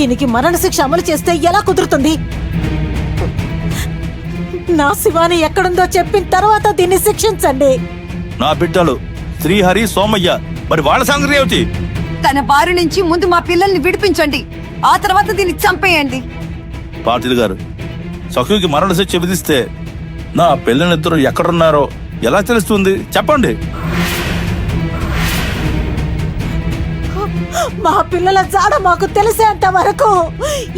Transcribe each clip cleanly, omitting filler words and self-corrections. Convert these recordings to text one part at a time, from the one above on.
దీనికి మరణశిక్ష అమలు చేస్తే ఎలా కుదురుతుంది? నా శివాని ఎక్కడుందో చెప్పిన తర్వాత దీన్ని శిక్షించండి. నా బిడ్డలు శ్రీహరి, సోమయ్య, మరి వాళ్ళ సంగతి ఏమిటి? తన బారి నుంచి ముందు మా పిల్లల్ని విడిపించండి, ఆ తర్వాత దీన్ని చంపేయండి. పాటిల్ గారు, సఖుకి మరణశిక్ష విధిస్తే నా పిల్లలిద్దరూ ఎక్కడున్నారో ఎలా తెలుస్తుంది? చెప్పండి. మా పిల్లల జాడ మాకు తెలిసేంత వరకు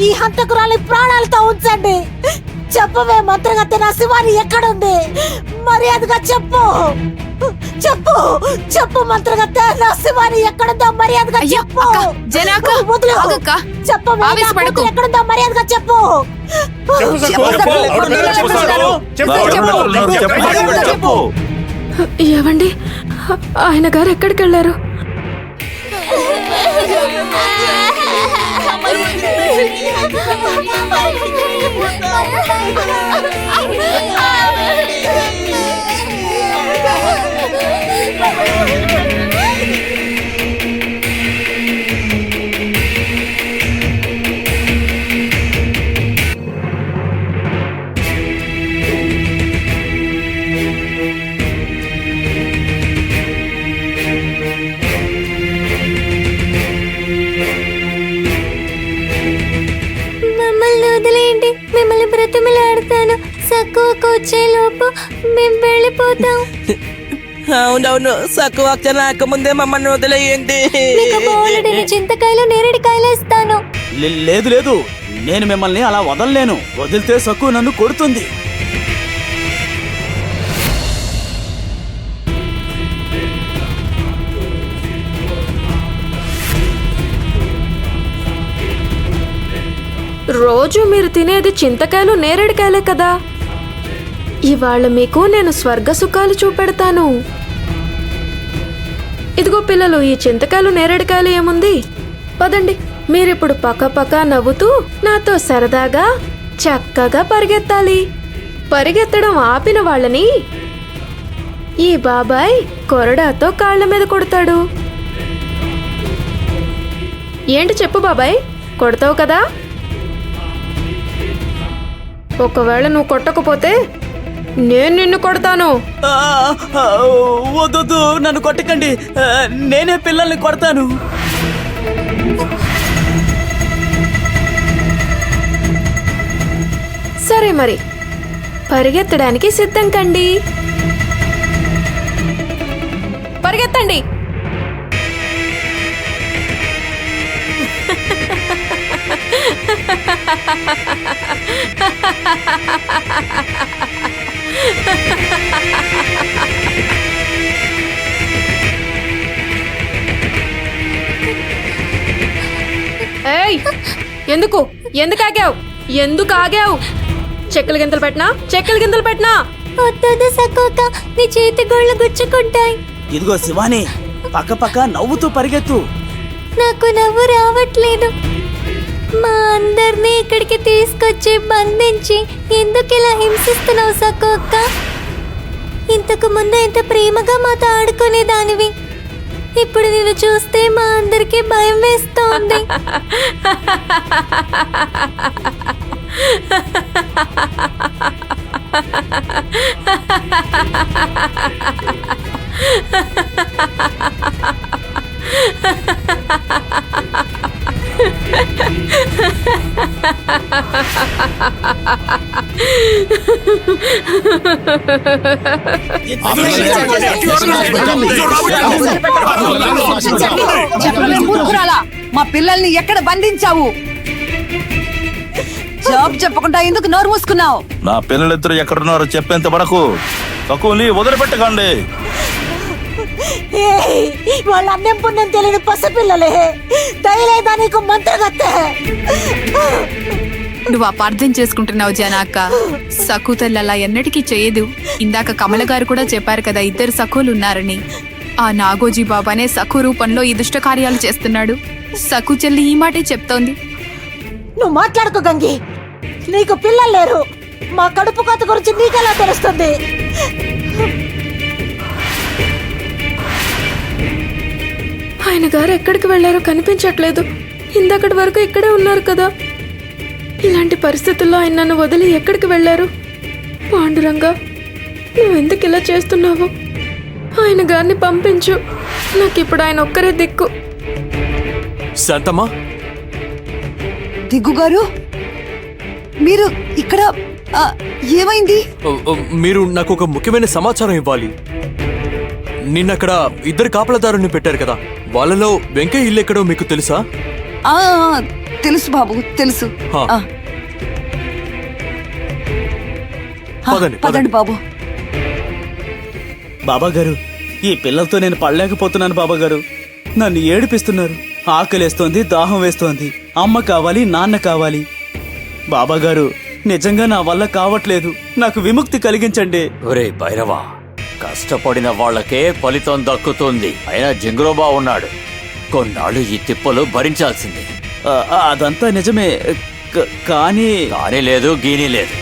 ఈ హంతకురాలి ప్రాణాలతో ఉంచండి. చెప్పవే మంత్రగత్తె, నా శివాని ఎక్కడుంది? మర్యాదగా చెప్పు. చెప్పు చెప్పు మంత్రగత్తె, నా శివాని ఎక్కడుందో మర్యాదగా చెప్పు. చెప్పవే, ఎక్కడుందో మర్యాదగా చెప్పు. ఏవండి, ఆయన గారు ఎక్కడికి వెళ్ళారు? వదిలేయండి, మిమ్మల్ని బ్రతిమలాడతాను. సక్కువకు వచ్చేలోపు మేము వెళ్ళిపోతాం. అవునవును, సక్కువ రాక ముందే మమ్మల్ని వదిలేయండి. చింతకాయలు, నేరేడుకాయలు ఇస్తాను. లేదు లేదు, నేను మిమ్మల్ని అలా వదలలేను. వదిలితే సక్కు నన్ను కొడుతుంది. రోజు మీరు తినేది చింతకాయలు, నేరేడుకాయలే కదా. ఇవాళ మీకు నేను స్వర్గ సుఖాలు చూపెడతాను. ఇదిగో పిల్లలు, ఈ చింతకాయలు, నేరేడుకాయలు ఏముంది? పదండి, మీరిప్పుడు పక్క నవ్వుతూ నాతో సరదాగా చక్కగా పరిగెత్తాలి. పరిగెత్తడం ఆపిన వాళ్ళని ఈ బాబాయ్ కొరడాతో కాళ్ళ మీద కొడతాడు. ఏంటి చెప్పు బాబాయ్, కొడతావు కదా? ఒకవేళ నువ్వు కొట్టకపోతే నేను నిన్ను కొడతాను. వద్దు, నన్ను కొట్టకండి. నేనే పిల్లల్ని కొడతాను. సరే మరి, పరిగెత్తడానికి సిద్ధం కండి. పరిగెత్తండి. ఏయ్, ఎందుకు ఆగావు? ఎందుకు ఆగావు? చెక్కల గింతలు పెట్టనా? వద్దు సక్కువక, నీ చేతి గోళ్ళు గుచ్చుకుంటాయి. ఇదిగో శివాని, పక్క నవ్వుతూ పరిగెత్తు. నాకు నవ్వు రావట్లేదు. మా అందరినీ ఇక్కడికి తీసుకొచ్చి బంధించి ఎందుకు ఇలా హింసిస్తున్నావు సక్కువక్క? ఇంతకు ముందు ఎంత ప్రేమగా మాతో ఆడుకునేదానివి. ఇప్పుడు నేను చూస్తే మా అందరికీ భయం వేస్తోంది. మా పిల్లల్ని ఎక్కడ బంధించావు? జవాబు చెప్పకుండా ఎందుకు నోరు మూసుకున్నావు? నా పిల్లలిద్దరు ఎక్కడున్నారో చెప్పేంత వరకు సఖుని వదిలిపెట్టకండి. వాళ్ళ అన్నం పుణ్యం తెలియని పసిపిల్లలే. దయలేదా నీకు మంత్రగత్తె? నువ్వు అపార్థం చేసుకుంటున్నావు జనాక. సఖు తల్లి అలా ఎన్నటికీ చేయదు. ఇందాక కమల గారు కూడా చెప్పారు కదా, 2 సఖులు ఉన్నారని. ఆ నాగోజీ బాబానే సఖు రూపంలో ఈ దుష్ట కార్యాలు చేస్తున్నాడు. సఖు చెల్లి ఈ మాటే చెప్తోంది. నువ్వు మాట్లాడుకో గంగి, నీకు పిల్లలు లేరు. మా కడుపు కోత గురించి నీకెలా తెలుస్తుంది? ఆయన గారు ఎక్కడికి వెళ్ళారో కనిపించట్లేదు. ఇందక్కడి వరకు ఇక్కడే ఉన్నారు కదా. ఇలాంటి పరిస్థితుల్లో ఆయన నన్ను వదిలి ఎక్కడికి వెళ్ళారు? పాండురంగా, నువ్వు ఎందుకు ఇలా చేస్తున్నావు? ఆయన గారిని పంపించు. నాకు ఇప్పుడు ఆయన ఒక్కరే దిక్కు. శాంతమ్మా, దిగ్గు గారు, మీరు ఇక్కడ ఏమైంది? మీరు నాకు ఒక ముఖ్యమైన సమాచారం ఇవ్వాలి. నిన్నక్కడ ఇద్దరు కాపలదారుని పెట్టారు కదా, వాళ్ళలో వెంకయ్య ఇల్లు ఎక్కడో మీకు తెలుసా? ఆ తెలుసు బాబు, తెలుసు. హా. ఆ. పదండి, పదండి బాబు. బాబా గారు, ఈ పిల్లలతో నేను పడలేకపోతున్నాను బాబా గారు. నన్ను ఏడిపిస్తున్నారు. ఆకలేస్తోంది, దాహం వేస్తోంది. అమ్మ కావాలి, నాన్న కావాలి. బాబా గారు, నిజంగా నా వల్ల కావట్లేదు. నాకు విముక్తి కలిగించండి. ఒరే భైరవా, కష్టపడిన వాళ్ళకే ఫలితం దక్కుతుంది. అయినా జింగురోబా ఉన్నాడు, కొన్నాళ్ళు ఈ తిప్పలు భరించాల్సిందే. అదంతా నిజమే, కానీ కానీ లేదు, గీనీ లేదు.